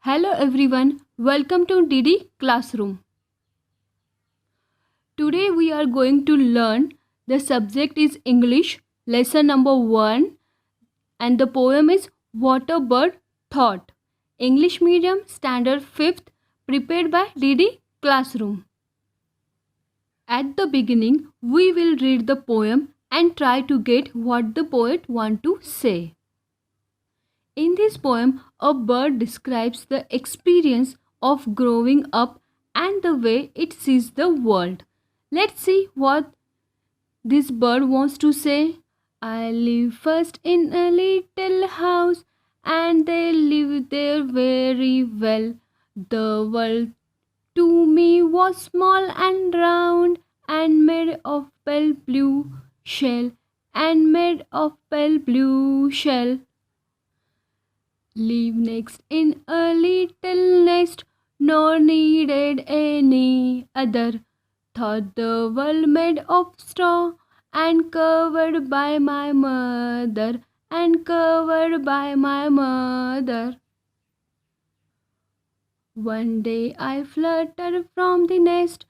Hello everyone, welcome to DD Classroom. Today we are going to learn the subject is English, lesson number 1 and the poem is What a Bird Thought. English medium standard 5th prepared by DD Classroom. At the beginning we will read the poem and try to get what the poet want to say. In this poem, a bird describes the experience of growing up and the way it sees the world. Let's see what this bird wants to say. I live first in a little house and they live there very well. The world to me was small and round and made of pale blue shell and made of pale blue shell. Live next in a little nest, nor needed any other. Thought the world made of straw, and covered by my mother, and covered by my mother. One day I fluttered from the nest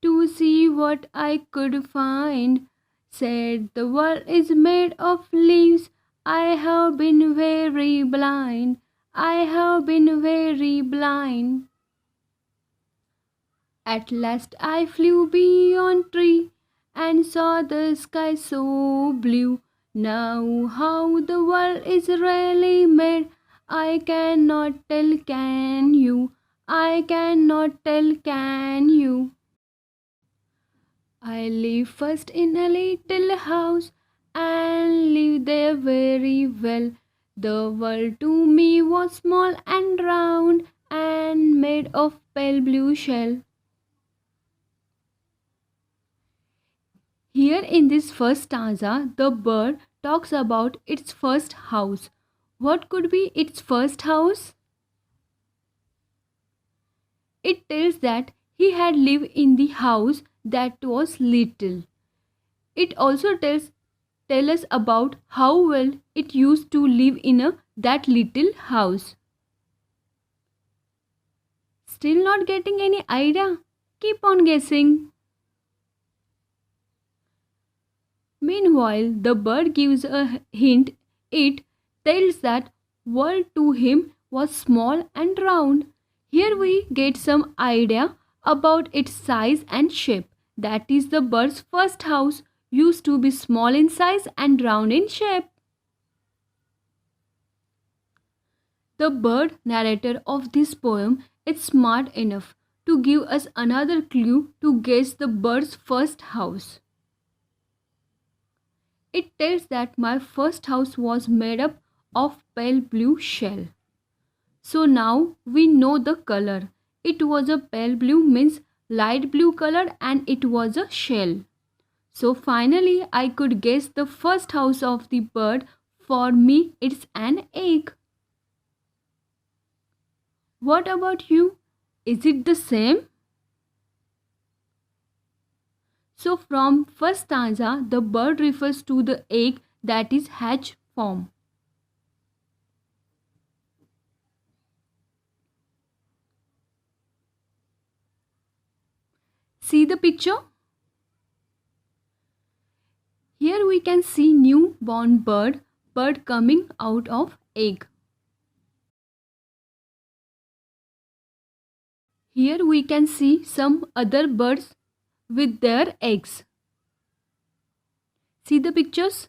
to see what I could find. Said the world is made of leaves. I have been very blind. I have been very blind. At last I flew beyond tree and saw the sky so blue. Now how the world is really made, I cannot tell, can you? I cannot tell, can you? I live first in a little house and live there very well. The world to me was small and round and made of pale blue shell. Here in this first stanza, the bird talks about its first house. What could be its first house? It tells that he had lived in the house that was little. It also tells us about how well it used to live in that little house. Still not getting any idea? Keep on guessing. Meanwhile, the bird gives a hint. It tells that world to him was small and round. Here we get some idea about its size and shape. That is, the bird's first house used to be small in size and round in shape. The bird narrator of this poem is smart enough to give us another clue to guess the bird's first house. It tells that my first house was made up of pale blue shell. So now we know the color. It was a pale blue means light blue color and it was a shell. So finally I could guess the first house of the bird. For me it's an egg. What about you? Is it the same? So from first stanza, the bird refers to the egg that is hatch form. See the picture? Here we can see newborn bird coming out of egg. Here we can see some other birds with their eggs. See the pictures?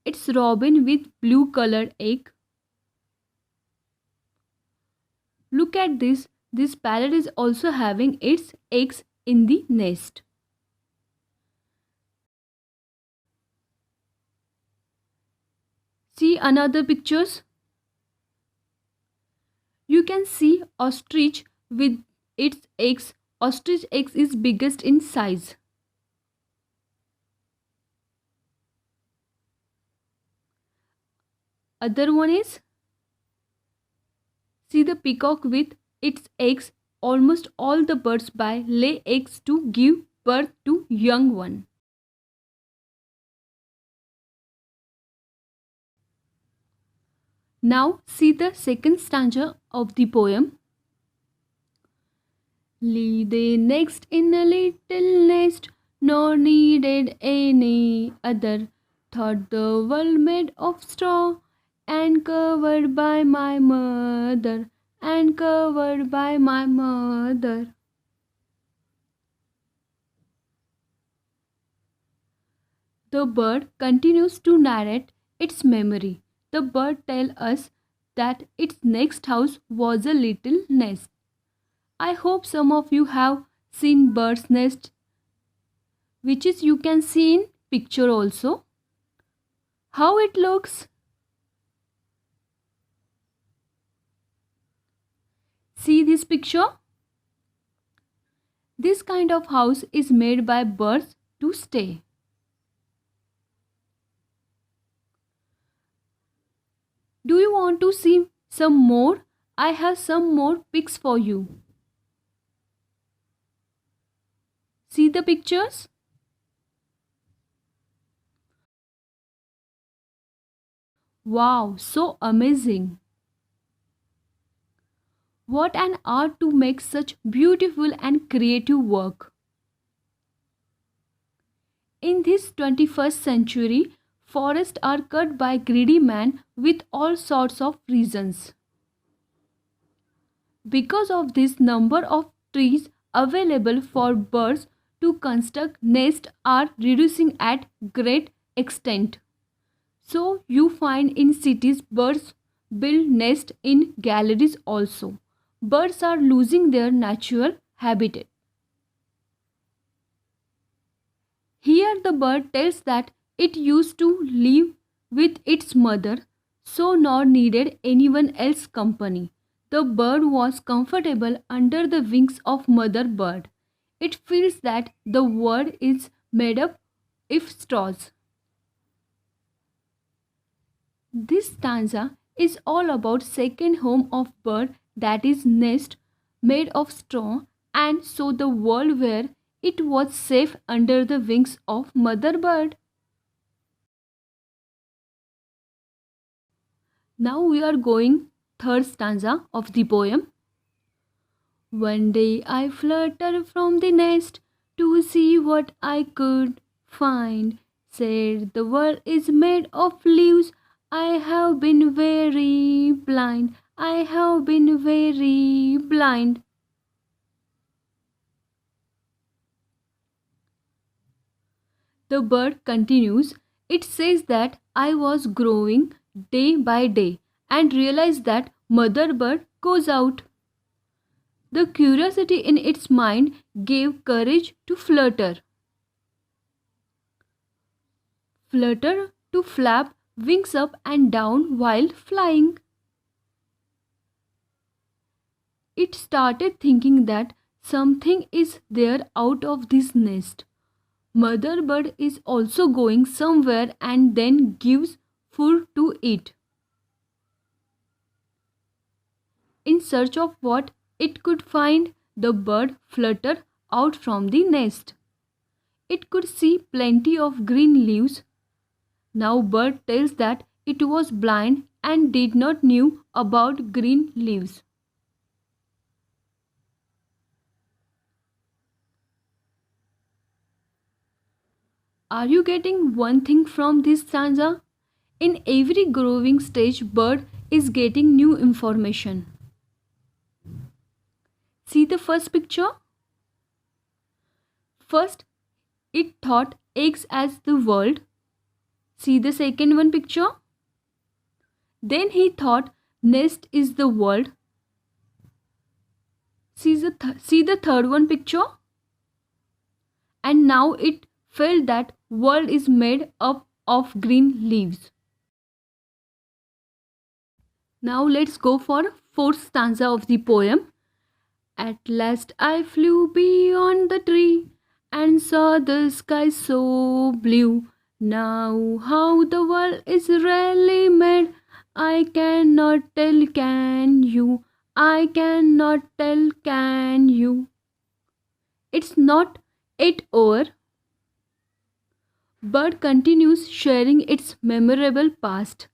It's robin with blue colored egg. Look at this. This parrot is also having its eggs in the nest. See another pictures. You can see ostrich with its eggs. Ostrich eggs is biggest in size. Other one is, see the peacock with its eggs. Almost all the birds by lay eggs to give birth to young one. Now see the second stanza of the poem. Lay they next in a little nest, nor needed any other. Thought the world made of straw, and covered by my mother, and covered by my mother. The bird continues to narrate its memory. The bird tells us that its next house was a little nest. I hope some of you have seen bird's nest, which is you can see in picture also. How it looks? See this picture? This kind of house is made by birds to stay. Do you want to see some more? I have some more pics for you. See the pictures? Wow, so amazing. What an art to make such beautiful and creative work. In this 21st century, forests are cut by greedy man with all sorts of reasons. Because of this, number of trees available for birds to construct nests are reducing at great extent. So you find in cities birds build nests in galleries also. Birds are losing their natural habitat. Here the bird tells that it used to live with its mother, so nor needed anyone else's company. The bird was comfortable under the wings of mother bird. It feels that the world is made up of straws. This stanza is all about second home of bird, that is nest made of straw, and so the world where it was safe under the wings of mother bird. Now we are going third stanza of the poem. One day I fluttered from the nest to see what I could find. Said the world is made of leaves. I have been very blind. I have been very blind. The bird continues. It says that I was growing day by day and realized that mother bird goes out. The curiosity in its mind gave courage to flutter. Flutter to flap wings up and down while flying. It started thinking that something is there out of this nest. Mother bird is also going somewhere and then gives food to it. In search of what it could find, the bird fluttered out from the nest. It could see plenty of green leaves. Now bird tells that it was blind and did not knew about green leaves. Are you getting one thing from this stanza? In every growing stage, bird is getting new information. See the first picture? First, it thought eggs as the world. See the second one picture? Then he thought nest is the world. See the third one picture? And now it felt that world is made up of green leaves. Now let's go for fourth stanza of the poem. At last I flew beyond the tree and saw the sky so blue. Now how the world is really made, I cannot tell, can you? I cannot tell, can you? It's not yet over. Bird continues sharing its memorable past.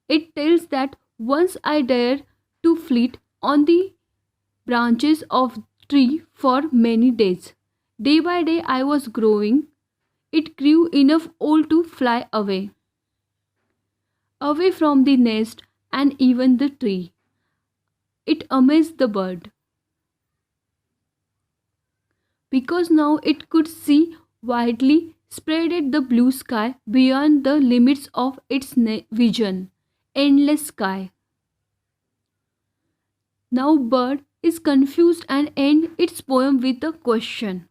It tells that Once I dared to flit on the branches of tree for many days. Day by day I was growing. It grew enough old to fly away. Away from the nest and even the tree. It amazed the bird. Because now it could see widely spread at the blue sky beyond the limits of its vision. Endless sky. Now bird is confused and ends its poem with a question.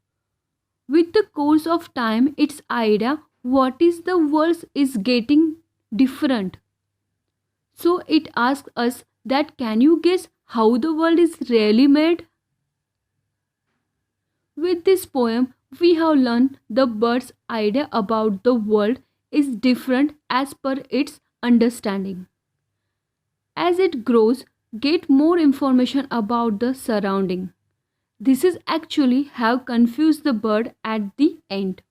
With the course of time, its idea what is the world is getting different. So it asks us that can you guess how the world is really made? With this poem, we have learned the bird's idea about the world is different as per its understanding. As it grows, get more information about the surrounding. This is actually have confused the bird at the end.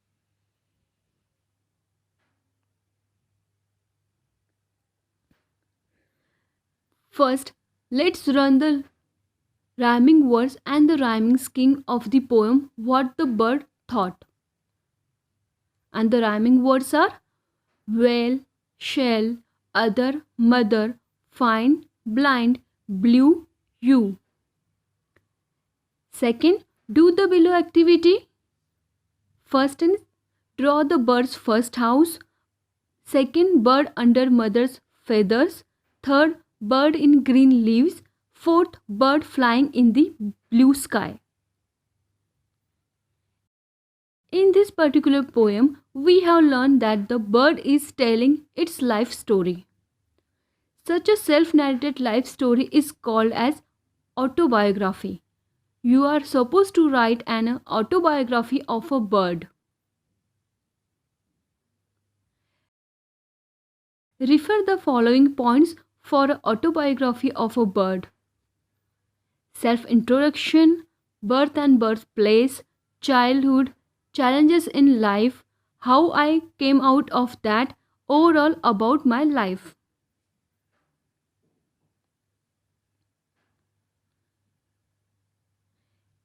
First, let's run the rhyming words and the rhyming scheme of the poem What the Bird Thought. And the rhyming words are well, shell, other, mother, find, blind, blue, you. Second, do the below activity. First is draw the bird's first house. Second, bird under mother's feathers. Third, bird in green leaves. Fourth, bird flying in the blue sky. In this particular poem, we have learned that the bird is telling its life story. Such a self-narrated life story is called as autobiography. You are supposed to write an autobiography of a bird. Refer the following points for an autobiography of a bird. Self-introduction, birth and birthplace, childhood, challenges in life, how I came out of that, overall about my life.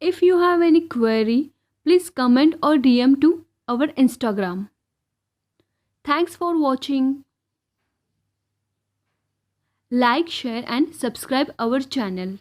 If you have any query, please comment or DM to our Instagram. Thanks for watching. Like, share and subscribe our channel.